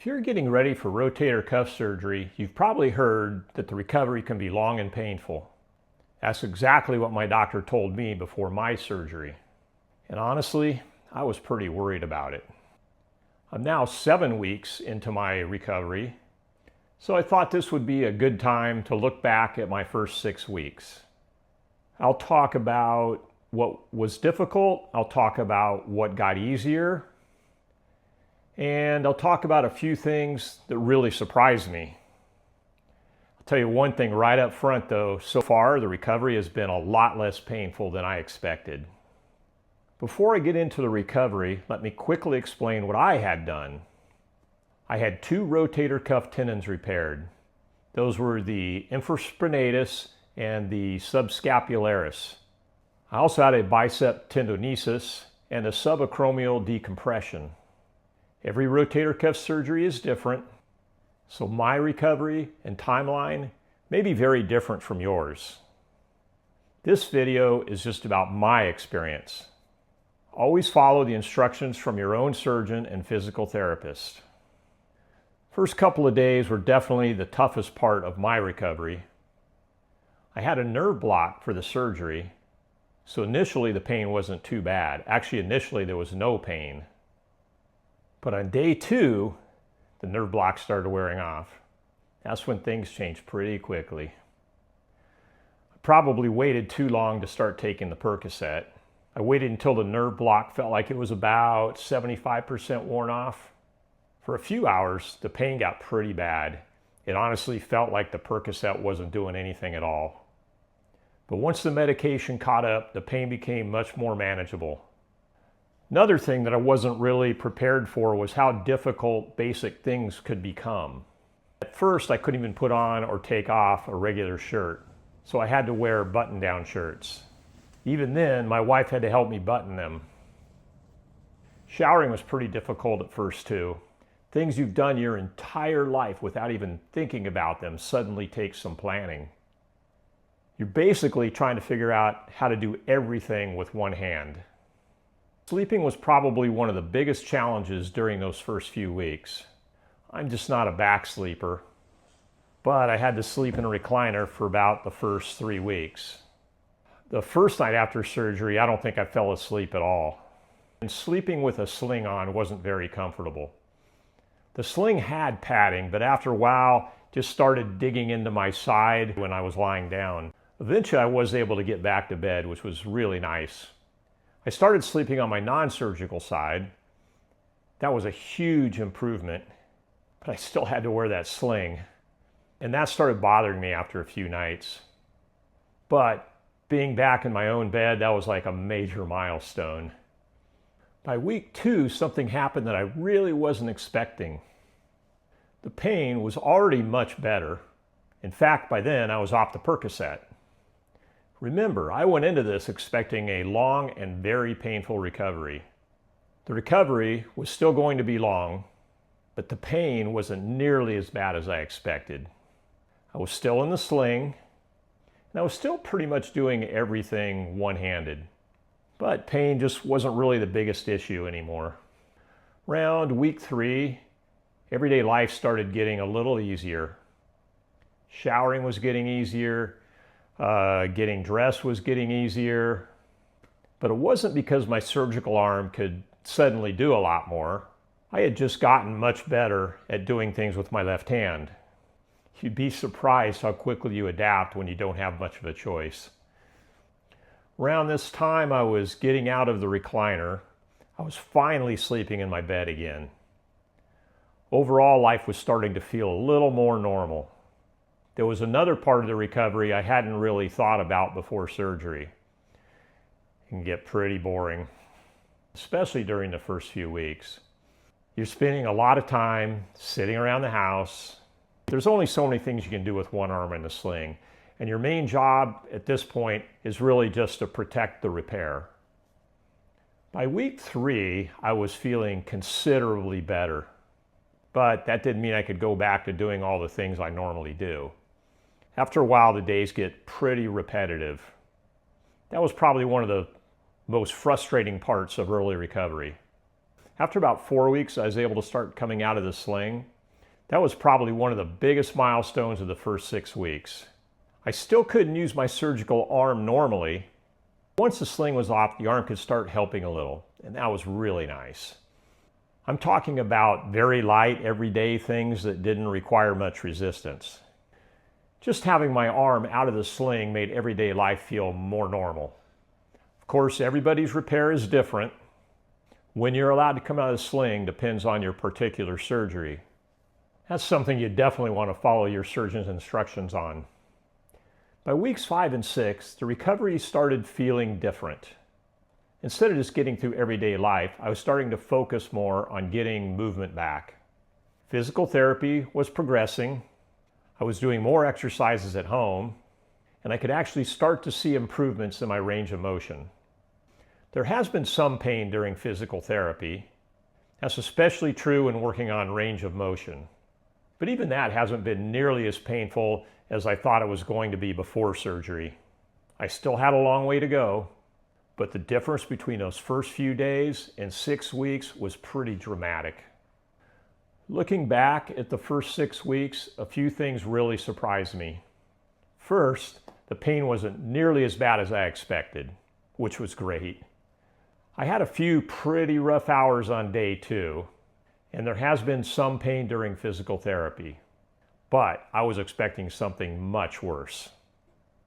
If you're getting ready for rotator cuff surgery, you've probably heard that the recovery can be long and painful. That's exactly what my doctor told me before my surgery. And honestly, I was pretty worried about it. I'm now 7 weeks into my recovery, so I thought this would be a good time to look back at my first 6 weeks. I'll talk about what was difficult, I'll talk about what got easier, and I'll talk about a few things that really surprised me. I'll tell you one thing right up front though, so far the recovery has been a lot less painful than I expected. Before I get into the recovery, let me quickly explain what I had done. I had 2 rotator cuff tendons repaired. Those were the infraspinatus and the subscapularis. I also had a bicep tendinosis and a subacromial decompression. Every rotator cuff surgery is different, so my recovery and timeline may be very different from yours. This video is just about my experience. Always follow the instructions from your own surgeon and physical therapist. First couple of days were definitely the toughest part of my recovery. I had a nerve block for the surgery, so initially the pain wasn't too bad. Actually, initially there was no pain. But on day 2, the nerve block started wearing off. That's when things changed pretty quickly. I probably waited too long to start taking the Percocet. I waited until the nerve block felt like it was about 75% worn off. For a few hours, the pain got pretty bad. It honestly felt like the Percocet wasn't doing anything at all. But once the medication caught up, the pain became much more manageable. Another thing that I wasn't really prepared for was how difficult basic things could become. At first, I couldn't even put on or take off a regular shirt, so I had to wear button-down shirts. Even then, my wife had to help me button them. Showering was pretty difficult at first too. Things you've done your entire life without even thinking about them suddenly take some planning. You're basically trying to figure out how to do everything with one hand. Sleeping was probably one of the biggest challenges during those first few weeks. I'm just not a back sleeper, but I had to sleep in a recliner for about the first 3 weeks. The first night after surgery, I don't think I fell asleep at all. And sleeping with a sling on wasn't very comfortable. The sling had padding, but after a while, just started digging into my side when I was lying down. Eventually, I was able to get back to bed, which was really nice. I started sleeping on my non-surgical side. That was a huge improvement, but I still had to wear that sling. And that started bothering me after a few nights. But being back in my own bed, that was like a major milestone. By week 2, something happened that I really wasn't expecting. The pain was already much better. In fact, by then I was off the Percocet. Remember, I went into this expecting a long and very painful recovery. The recovery was still going to be long, but the pain wasn't nearly as bad as I expected. I was still in the sling, and I was still pretty much doing everything one-handed. But pain just wasn't really the biggest issue anymore. Around week 3, everyday life started getting a little easier. Showering was getting easier. Getting dressed was getting easier, but it wasn't because my surgical arm could suddenly do a lot more. I had just gotten much better at doing things with my left hand. You'd be surprised how quickly you adapt when you don't have much of a choice. Around this time, I was getting out of the recliner. I was finally sleeping in my bed again. Overall, life was starting to feel a little more normal. There was another part of the recovery I hadn't really thought about before surgery. It can get pretty boring, especially during the first few weeks. You're spending a lot of time sitting around the house. There's only so many things you can do with one arm in the sling, and your main job at this point is really just to protect the repair. By week 3, I was feeling considerably better, but that didn't mean I could go back to doing all the things I normally do. After a while, the days get pretty repetitive. That was probably one of the most frustrating parts of early recovery. After about 4 weeks, I was able to start coming out of the sling. That was probably one of the biggest milestones of the first 6 weeks. I still couldn't use my surgical arm normally. Once the sling was off, the arm could start helping a little, and that was really nice. I'm talking about very light, everyday things that didn't require much resistance. Just having my arm out of the sling made everyday life feel more normal. Of course, everybody's repair is different. When you're allowed to come out of the sling depends on your particular surgery. That's something you definitely want to follow your surgeon's instructions on. By weeks 5 and 6, the recovery started feeling different. Instead of just getting through everyday life, I was starting to focus more on getting movement back. Physical therapy was progressing. I was doing more exercises at home, and I could actually start to see improvements in my range of motion. There has been some pain during physical therapy. That's especially true when working on range of motion. But even that hasn't been nearly as painful as I thought it was going to be before surgery. I still had a long way to go, but the difference between those first few days and 6 weeks was pretty dramatic. Looking back at the first 6 weeks, a few things really surprised me. First, the pain wasn't nearly as bad as I expected, which was great. I had a few pretty rough hours on day 2, and there has been some pain during physical therapy, but I was expecting something much worse.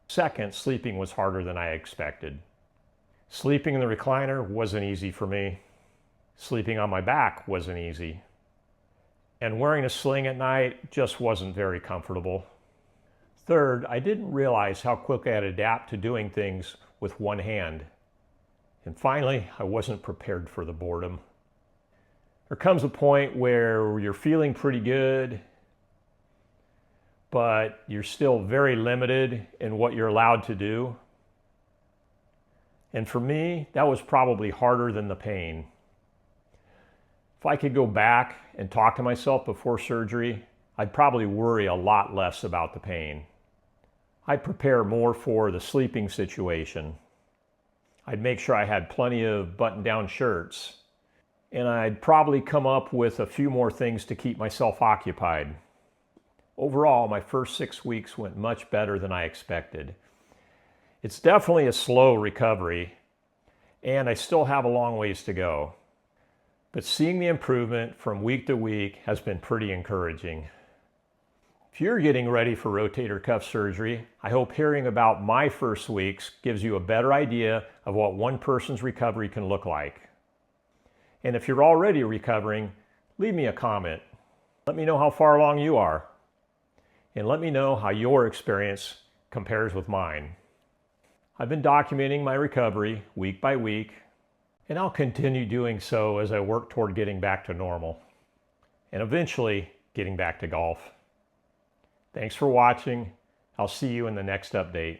Second, sleeping was harder than I expected. Sleeping in the recliner wasn't easy for me. Sleeping on my back wasn't easy. And wearing a sling at night just wasn't very comfortable. Third, I didn't realize how quickly I'd adapt to doing things with one hand. And finally, I wasn't prepared for the boredom. There comes a point where you're feeling pretty good, but you're still very limited in what you're allowed to do. And for me, that was probably harder than the pain. If I could go back and talk to myself before surgery, I'd probably worry a lot less about the pain. I'd prepare more for the sleeping situation. I'd make sure I had plenty of button-down shirts. And I'd probably come up with a few more things to keep myself occupied. Overall, my first 6 weeks went much better than I expected. It's definitely a slow recovery, and I still have a long ways to go. But seeing the improvement from week to week has been pretty encouraging. If you're getting ready for rotator cuff surgery, I hope hearing about my first weeks gives you a better idea of what one person's recovery can look like. And if you're already recovering, leave me a comment. Let me know how far along you are. And let me know how your experience compares with mine. I've been documenting my recovery week by week, and I'll continue doing so as I work toward getting back to normal, and eventually getting back to golf. Thanks for watching. I'll see you in the next update.